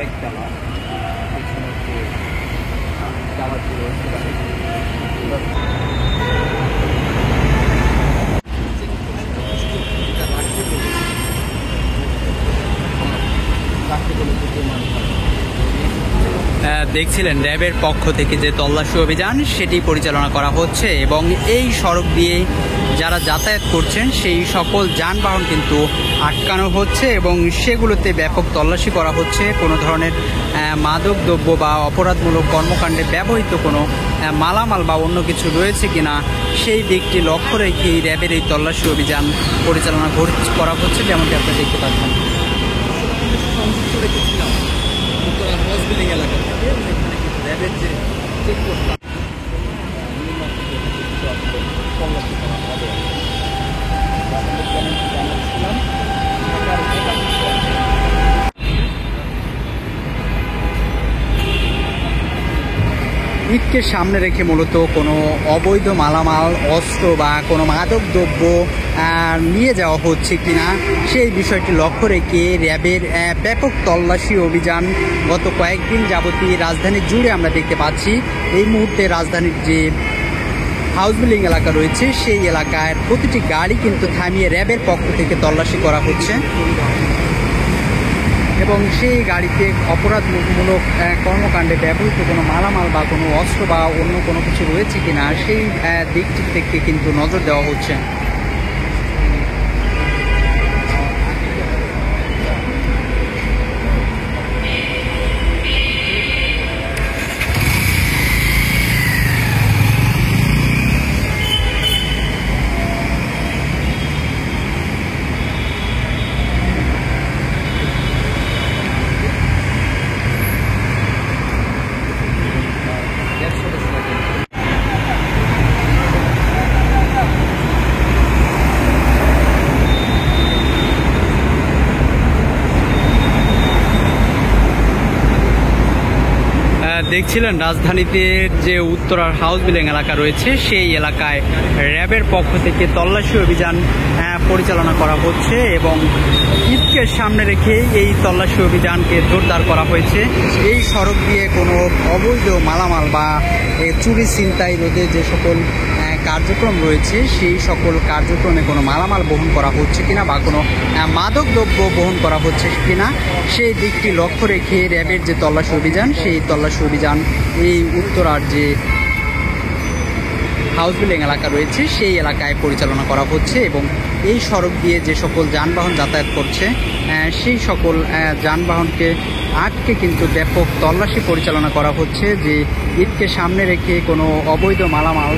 একতলা, পেছনে হচ্ছে জামালপুর হসপিটালে। দেখছিলেন র্যাবের পক্ষ থেকে যে তল্লাশি অভিযান সেটি পরিচালনা করা হচ্ছে এবং এই সড়ক দিয়ে যারা যাতায়াত করছেন সেই সকল যানবাহন কিন্তু আটকানো হচ্ছে এবং সেগুলোতে ব্যাপক তল্লাশি করা হচ্ছে। কোনো ধরনের মাদকদ্রব্য বা অপরাধমূলক কর্মকাণ্ডে ব্যবহৃত কোনো মালামাল বা অন্য কিছু রয়েছে কিনা সেই দিকটি লক্ষ্য রেখেই র্যাবের এই তল্লাশি অভিযান পরিচালনা করা হচ্ছে, যেমনটি আপনারা দেখতে পাচ্ছেন। সংযুক্ত রেখেছিলাম উত্তরা হাউস বিল্ডিং এলাকা থেকে, এখানে কিন্তু র্যাবের যে চেকপোস্টটা তল্লাশি করা হবে। জানাচ্ছিলাম ঈদকে সামনে রেখে মূলত কোনো অবৈধ মালামাল, অস্ত্র বা কোনো মাদকদ্রব্য নিয়ে যাওয়া হচ্ছে কিনা সেই বিষয়টি লক্ষ্য রেখে র্যাবের ব্যাপক তল্লাশি অভিযান গত কয়েকদিন যাবতীয় রাজধানী জুড়ে আমরা দেখতে পাচ্ছি। এই মুহূর্তে রাজধানীর যে হাউস বিল্ডিং এলাকা রয়েছে সেই এলাকায় প্রতিটি গাড়ি কিন্তু থামিয়ে র্যাবের পক্ষ থেকে তল্লাশি করা হচ্ছে এবং সেই গাড়িতে অপরাধমূলক কর্মকাণ্ডে ব্যবহৃত কোনো মালামাল বা কোনো অস্ত্র বা অন্য কোনো কিছু রয়েছে কিনা সেই দিকটি থেকে কিন্তু নজর দেওয়া হচ্ছে। দেখছিলেন রাজধানীতে যে উত্তরার হাউস বিল্ডিং এলাকা রয়েছে সেই এলাকায় র্যাবের পক্ষ থেকে তল্লাশি অভিযান পরিচালনা করা হচ্ছে এবং ঈদকে সামনে রেখে এই তল্লাশি অভিযানকে জোরদার করা হয়েছে। এই সড়ক দিয়ে কোনো অবৈধ মালামাল বা চুরি ছিনতাই রোধে যে সকল কার্যক্রম রয়েছে সেই সকল কার্যক্রমে কোনো মালামাল বহন করা হচ্ছে কিনা বা কোনো মাদকদ্রব্য বহন করা হচ্ছে কিনা সেই দিকটি লক্ষ্য রেখে র্যাবের যে তল্লাশি অভিযান সেই তল্লাশি অভিযান এই উত্তরার যে হাউস বিল্ডিং এলাকা রয়েছে সেই এলাকায় পরিচালনা করা হচ্ছে এবং এই সড়ক দিয়ে যে সকল যানবাহন যাতায়াত করছে সেই সকল যানবাহনকে আটকে কিন্তু ব্যাপক তল্লাশি পরিচালনা করা হচ্ছে যে ঈদকে সামনে রেখে কোনো অবৈধ মালামাল